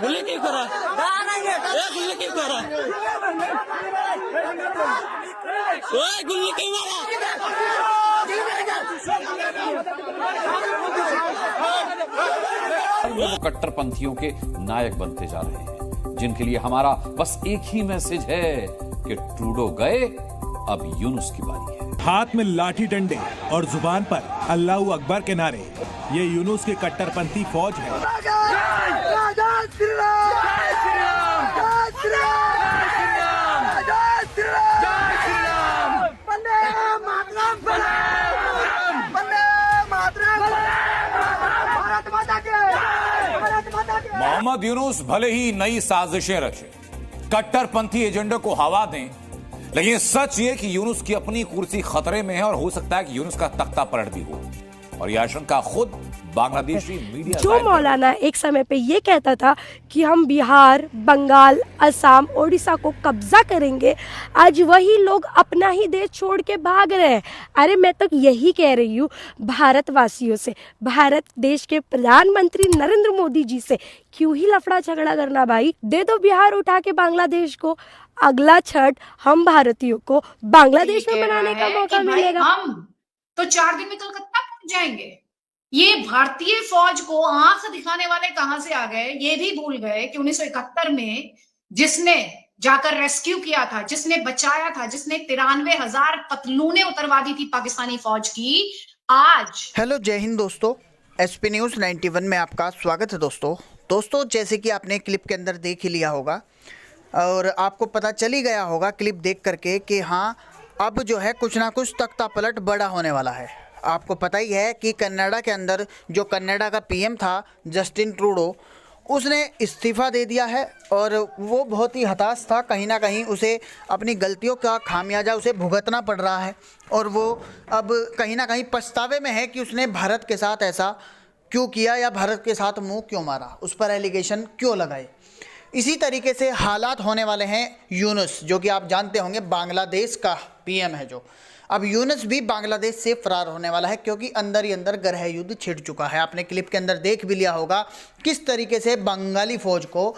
गुल्ली क्यों करा? गुल्ली क्यों करा? गुल्ली क्यों मारा? वो कट्टरपंथियों के नायक बनते जा रहे हैं, जिनके लिए हमारा बस एक ही मैसेज है कि ट्रूडो गए, अब यूनुस की बारी है। हाथ में लाठी डंडे और जुबान पर अल्लाहू अकबर के नारे, ये यूनुस की कट्टरपंथी फौज है। मोहम्मद यूनुस भले ही नई साजिशें रचे, कट्टरपंथी एजेंडे को हवा दें, लेकिन सच ये कि यूनुस की अपनी कुर्सी खतरे में है और हो सकता है कि यूनुस का तख्ता पलट भी हो। और यह आशंका खुद बांग्लादेशी मीडिया जो मौलाना एक समय पे ये कहता था कि हम बिहार, बंगाल, असम, ओडिशा को कब्जा करेंगे, आज वही लोग अपना ही देश छोड़ के भाग रहे हैं। अरे मैं तो यही कह रही हूँ भारतवासियों से, भारत देश के प्रधानमंत्री नरेंद्र मोदी जी से, क्यों ही लफड़ा झगड़ा करना भाई, दे दो बिहार उठा के बांग्लादेश को। अगला छठ हम भारतीयों को बांग्लादेश में बनाने का मौका मिलेगा। हम तो 4 दिन में कलकत्ता पहुंच जाएंगे। ये भारतीय फौज को आंख दिखाने वाले कहां से आ गए, ये भी भूल गए कि 1971 में जिसने जाकर रेस्क्यू किया था, जिसने बचाया था, जिसने 93,000 पतलूने उतरवा दी थी पाकिस्तानी फौज की, आज। हेलो, जय हिंद दोस्तों, एसपी न्यूज़ 91 में आपका स्वागत है। दोस्तों जैसे कि आपने क्लिप के अंदर देख ही लिया होगा और आपको पता चल ही गया होगा क्लिप देख करके कि हाँ, अब जो है कुछ ना कुछ तख्ता पलट बड़ा होने वाला है। आपको पता ही है कि कनाडा के अंदर जो कनाडा का पीएम था जस्टिन ट्रूडो, उसने इस्तीफ़ा दे दिया है और वो बहुत ही हताश था। कहीं ना कहीं उसे अपनी गलतियों का खामियाजा उसे भुगतना पड़ रहा है और वो अब कहीं ना कहीं पछतावे में है कि उसने भारत के साथ ऐसा क्यों किया या भारत के साथ मुंह क्यों मारा, उस पर एलिगेशन क्यों लगाए। इसी तरीके से हालात होने वाले हैं यूनुस, जो कि आप जानते होंगे बांग्लादेश का पीएम है। जो अब यूनुस भी बांग्लादेश से फरार होने वाला है, क्योंकि अंदर ही अंदर गृह युद्ध छिड़ चुका है। आपने क्लिप के अंदर देख भी लिया होगा किस तरीके से बंगाली फौज को,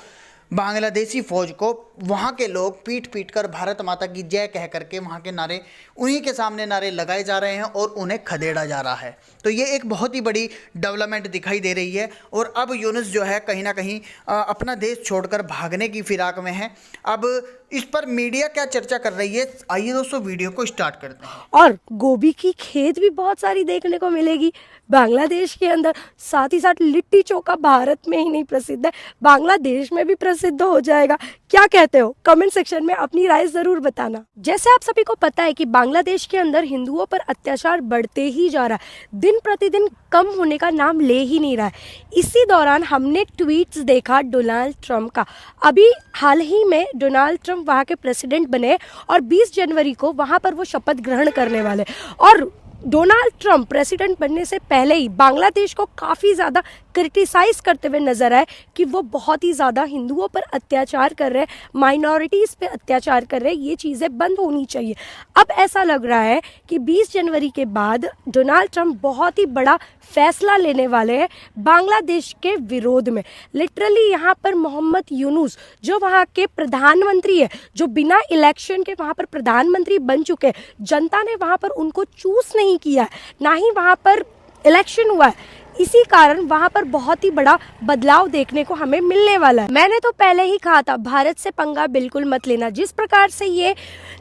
बांग्लादेशी फौज को वहाँ के लोग पीट पीट कर भारत माता की जय कह करके वहाँ के नारे, उन्हीं के सामने नारे लगाए जा रहे हैं और उन्हें खदेड़ा जा रहा है। तो ये एक बहुत ही बड़ी डेवलपमेंट दिखाई दे रही है और अब यूनुस जो है कहीं ना कहीं अपना देश छोड़कर भागने की फिराक में है। अब इस पर मीडिया क्या चर्चा कर रही है, आइए दोस्तों वीडियो को स्टार्ट करते हैं। और गोभी की खेत भी बहुत सारी देखने को मिलेगी बांग्लादेश के अंदर। साथ ही साथ लिट्टी चोखा भारत में ही नहीं प्रसिद्ध है, बांग्लादेश में भी प्रसिद्ध हो जाएगा। क्या कहते हो? कमेंट सेक्शन में अपनी राय जरूर बताना। जैसे आप सभी को पता है कि बांग्लादेश के अंदर हिंदुओं पर अत्याचार बढ़ते ही जा रहा है, दिन प्रतिदिन कम होने का नाम ले ही नहीं रहा है। इसी दौरान हमने ट्वीट्स देखा डोनाल्ड ट्रंप का। अभी हाल ही में डोनाल्ड ट्रंप वहाँ के प्रेसिडेंट बने और 20 जनवरी को वहाँ पर वो शपथ ग्रहण करने वाले। और डोनाल्ड ट्रंप प्रेसिडेंट बनने से पहले ही बांग्लादेश को काफ़ी ज़्यादा क्रिटिसाइज करते हुए नजर आए कि वो बहुत ही ज़्यादा हिंदुओं पर अत्याचार कर रहे हैं, माइनॉरिटीज़ पे अत्याचार कर रहे हैं, ये चीज़ें बंद होनी चाहिए। अब ऐसा लग रहा है कि 20 जनवरी के बाद डोनाल्ड ट्रंप बहुत ही बड़ा फैसला लेने वाले हैं बांग्लादेश के विरोध में। लिटरली यहाँ पर मोहम्मद यूनुस जो वहाँ के प्रधानमंत्री है, जो बिना इलेक्शन के वहाँ पर प्रधानमंत्री बन चुके हैं, जनता ने वहाँ पर उनको चूज नहीं किया, ना ही वहाँ पर इलेक्शन हुआ है। इसी कारण वहां पर बहुत ही बड़ा बदलाव देखने को हमें मिलने वाला है। मैंने तो पहले ही कहा था भारत से पंगा बिल्कुल मत लेना। जिस प्रकार से ये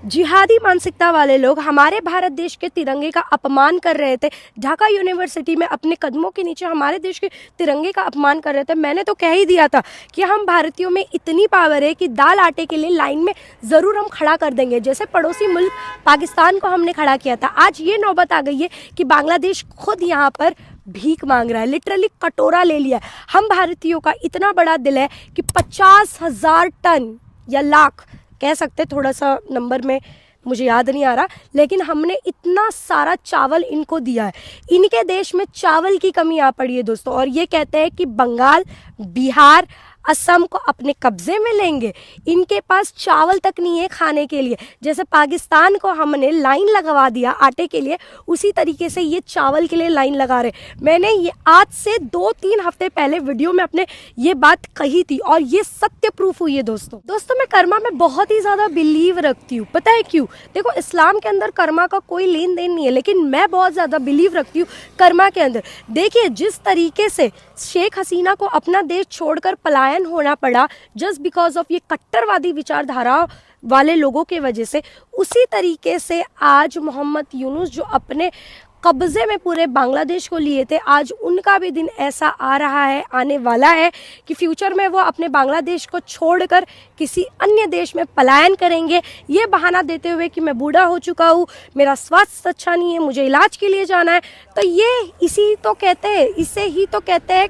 जिहादी मानसिकता वाले लोग हमारे भारत देश के तिरंगे का अपमान कर रहे थे, ढाका यूनिवर्सिटी में अपने कदमों के नीचे हमारे देश के तिरंगे का अपमान कर रहे थे, मैंने तो कह ही दिया था कि हम भारतीयों में इतनी पावर है कि दाल आटे के लिए लाइन में जरूर हम खड़ा कर देंगे, जैसे पड़ोसी मुल्क पाकिस्तान को हमने खड़ा किया था। आज ये नौबत आ गई है कि बांग्लादेश खुद यहाँ पर भीख मांग रहा है, लिटरली कटोरा ले लिया है। हम भारतीयों का इतना बड़ा दिल है कि 50,000 टन या लाख कह सकते, थोड़ा सा नंबर में मुझे याद नहीं आ रहा, लेकिन हमने इतना सारा चावल इनको दिया है। इनके देश में चावल की कमी आ पड़ी है दोस्तों, और ये कहते हैं कि बंगाल, बिहार, असम को अपने कब्जे में लेंगे। इनके पास चावल तक नहीं है खाने के लिए। जैसे पाकिस्तान को हमने लाइन लगवा दिया आटे के लिए, उसी तरीके से ये चावल के लिए लाइन लगा रहे। मैंने ये आज से 2-3 हफ्ते पहले वीडियो में अपने ये बात कही थी और ये सत्य प्रूफ हुई है। दोस्तों मैं कर्मा में बहुत ही ज्यादा बिलीव रखती हूँ। पता है क्यों? देखो इस्लाम के अंदर कर्मा का कोई लेन देन नहीं है, लेकिन मैं बहुत ज्यादा बिलीव रखती हूँ कर्मा के अंदर। देखिए जिस तरीके से शेख हसीना को अपना देश छोड़कर पलायन होना पड़ा जस्ट बिकॉज ऑफ ये कट्टरवादी विचारधारा वाले लोगों के वजह से, उसी तरीके से आज मोहम्मद यूनुस जो अपने कब्जे में पूरे बांग्लादेश को लिए थे, आज उनका भी दिन ऐसा आ रहा है, आने वाला है कि फ्यूचर में वो अपने बांग्लादेश को छोड़कर किसी अन्य देश में पलायन करेंगे, ये बहाना देते हुए कि मैं बूढ़ा हो चुका हूँ, मेरा स्वास्थ्य अच्छा नहीं है, मुझे इलाज के लिए जाना है। तो ये इसे ही तो कहते हैं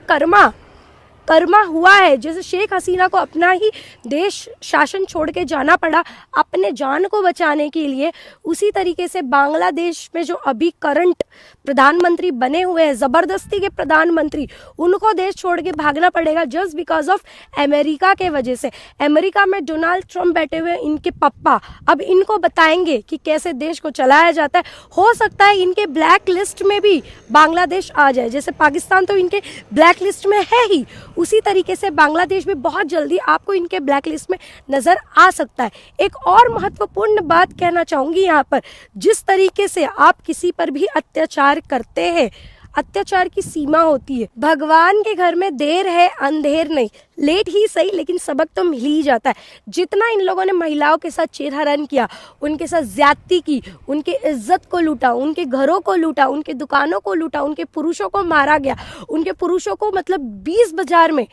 कर्मा हुआ है। जैसे शेख हसीना को अपना ही देश शासन छोड़ के जाना पड़ा अपने जान को बचाने के लिए, उसी तरीके से बांग्लादेश में जो अभी करंट प्रधानमंत्री बने हुए हैं, जबरदस्ती के प्रधानमंत्री, उनको देश छोड़ के भागना पड़ेगा जस्ट बिकॉज ऑफ अमेरिका के वजह से। अमेरिका में डोनाल्ड ट्रंप बैठे हुए इनके पप्पा अब इनको बताएंगे कि कैसे देश को चलाया जाता है। हो सकता है इनके ब्लैक लिस्ट में भी बांग्लादेश आ जाए। जैसे पाकिस्तान तो इनके ब्लैक लिस्ट में है ही, उसी तरीके से बांग्लादेश भी बहुत जल्दी आपको इनके ब्लैक लिस्ट में नजर आ सकता है। एक और महत्वपूर्ण बात कहना चाहूंगी यहाँ पर, जिस तरीके से आप किसी पर भी अत्याचार करते हैं, अत्याचार की सीमा होती है। भगवान के घर में देर है अंधेर नहीं, लेट ही सही लेकिन सबक तो मिल ही जाता है। जितना इन लोगों ने महिलाओं के साथ चीरहरण किया, उनके साथ ज्यादती की, उनके इज्जत को लूटा, उनके घरों को लूटा, उनके दुकानों को लूटा, उनके पुरुषों को मारा गया, उनके पुरुषों को मतलब 20 बाजार में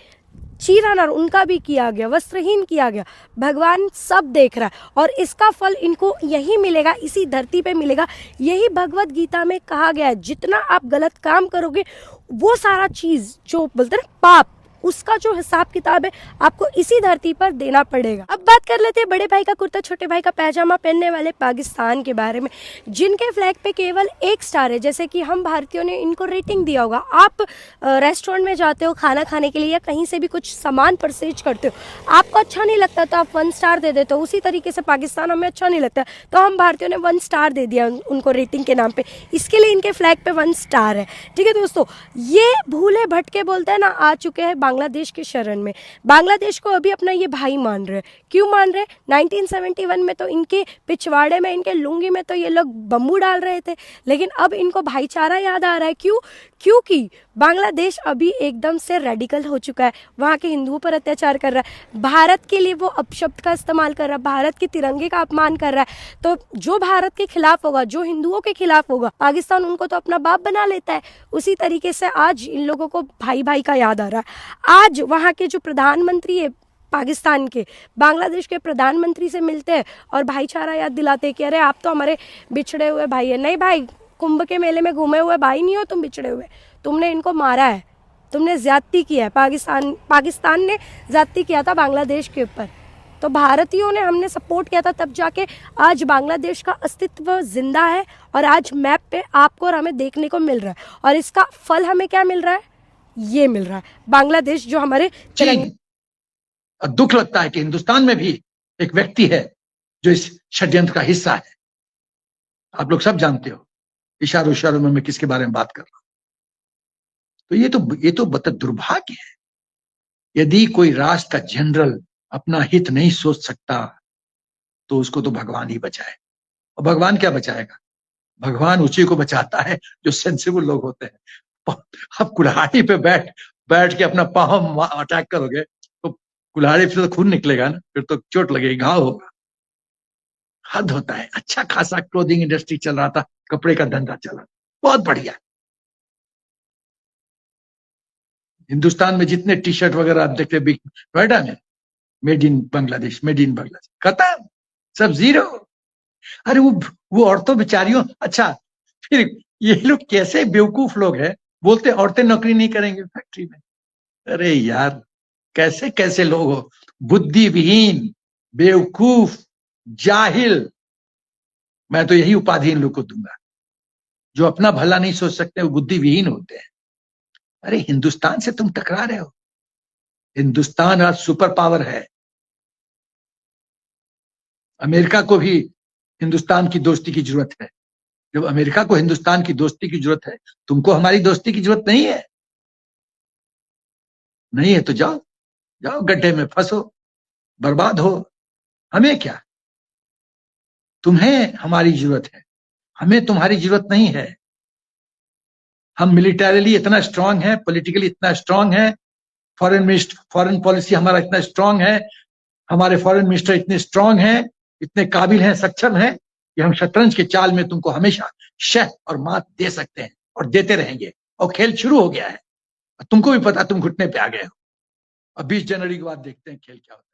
चीरहरण उनका भी किया गया, वस्त्रहीन किया गया। भगवान सब देख रहा है और इसका फल इनको यही मिलेगा, इसी धरती पे मिलेगा। यही भगवत गीता में कहा गया है, जितना आप गलत काम करोगे वो सारा चीज जो बोलते हैं पाप, उसका जो हिसाब किताब है आपको इसी धरती पर देना पड़ेगा। अब बात कर लेते हैं बड़े भाई का कुर्ता छोटे भाई का पैजामा पहनने वाले पाकिस्तान के बारे में, जिनके फ्लैग पे केवल 1 स्टार है। जैसे कि हम भारतीयों ने इनको रेटिंग दिया होगा। आप रेस्टोरेंट में जाते हो खाना खाने के लिए या कहीं से भी कुछ सामान परचेज करते हो, आपको अच्छा नहीं लगता तो आप 1 स्टार दे देते हो। उसी तरीके से पाकिस्तान हमें अच्छा नहीं लगता तो हम भारतीयों ने 1 स्टार दे दिया उनको रेटिंग के नाम पे, इसके लिए इनके फ्लैग पे 1 स्टार है। ठीक है दोस्तों, ये भूले भटके बोलते हैं ना, आ चुके हैं बांग्लादेश के शरण में। बांग्लादेश को अभी अपना ये भाई मान रहे। क्यों मान रहे? 1971 में तो इनके पिछवाड़े में, इनके लुंगी में तो ये लोग बम्बू डाल रहे थे, लेकिन अब इनको भाईचारा याद आ रहा है। क्यों? क्योंकि बांग्लादेश अभी एकदम से रेडिकल हो चुका है, वहाँ के हिंदुओं पर अत्याचार कर रहा है, भारत के लिए वो अपशब्द का इस्तेमाल कर रहा है, भारत के तिरंगे का अपमान कर रहा है। तो जो भारत के खिलाफ होगा, जो हिंदुओं के खिलाफ होगा, पाकिस्तान उनको तो अपना बाप बना लेता है। उसी तरीके से आज इन लोगों को भाई भाई का याद आ रहा है। आज वहाँ के जो प्रधानमंत्री है पाकिस्तान के, बांग्लादेश के प्रधानमंत्री से मिलते हैं और भाईचारा याद दिलाते हैं कि अरे आप तो हमारे बिछड़े हुए भाई है। नहीं भाई, कुंभ के मेले में घूमे हुए भाई नहीं हो तुम, बिछड़े हुए। तुमने इनको मारा है, तुमने ज्यादती किया है। पाकिस्तान ने ज्यादती किया था बांग्लादेश के ऊपर, तो भारतीयों ने हमने सपोर्ट किया था, तब जाके आज बांग्लादेश का अस्तित्व जिंदा है और आज मैप पे आपको और हमें देखने को मिल रहा है। और इसका फल हमें क्या मिल रहा है? ये मिल रहा है, बांग्लादेश जो हमारे चीन। दुख लगता है कि हिंदुस्तान में भी एक व्यक्ति है जो इस षड्यंत्र का हिस्सा है। आप लोग सब जानते हो इशारों इशारों में मैं किसके बारे में बात कर रहा हूं। तो ये तो बता दुर्भाग्य है। यदि कोई राष्ट्र का जनरल अपना हित नहीं सोच सकता तो उसको तो भगवान ही बचाए। और भगवान क्या बचाएगा? भगवान उसी को बचाता है जो सेंसिबल लोग होते हैं। अब कुल्हाड़ी पे बैठ के अपना पाँव अटैक करोगे तो कुल्हाड़ी से तो खून निकलेगा ना, फिर तो चोट लगेगी, घाव होगा। हद होता है। अच्छा खासा क्लोथिंग इंडस्ट्री चल रहा था, कपड़े का धंधा चला, बहुत बढ़िया। हिंदुस्तान में जितने टी शर्ट वगैरह आप देखते नोएडा में मेड इन बांग्लादेश, खत्म, सब जीरो। अरे वो औरतों बेचारियों, अच्छा फिर ये लोग कैसे बेवकूफ लोग हैं, बोलते औरतें नौकरी नहीं करेंगे फैक्ट्री में। अरे यार, कैसे कैसे लोग हो, बुद्धिविहीन, बेवकूफ, जाहिल। मैं तो यही उपाधि इन लोग को दूंगा। जो अपना भला नहीं सोच सकते वो बुद्धिविहीन होते हैं। अरे हिंदुस्तान से तुम टकरा रहे हो, हिंदुस्तान आज सुपर पावर है। अमेरिका को भी हिंदुस्तान की दोस्ती की जरूरत है। जब अमेरिका को हिंदुस्तान की दोस्ती की जरूरत है, तुमको हमारी दोस्ती की जरूरत नहीं है? नहीं है तो जाओ, जाओ गड्ढे में फंसो, बर्बाद हो, हमें क्या? तुम्हें हमारी जरूरत है, हमें तुम्हारी जरूरत नहीं है। हम मिलिटरीली इतना स्ट्रांग है, पॉलिटिकली इतना स्ट्रांग है, फॉरेन पॉलिसी हमारा इतना स्ट्रांग है, हमारे फॉरेन मिनिस्टर इतने स्ट्रांग हैं, इतने काबिल हैं, सक्षम हैं कि हम शतरंज के चाल में तुमको हमेशा शह और मात दे सकते हैं और देते रहेंगे। और खेल शुरू हो गया है, तुमको भी पता, तुम घुटने पे आ गए हो। अब 20 जनवरी के बाद देखते हैं खेल क्या होता है।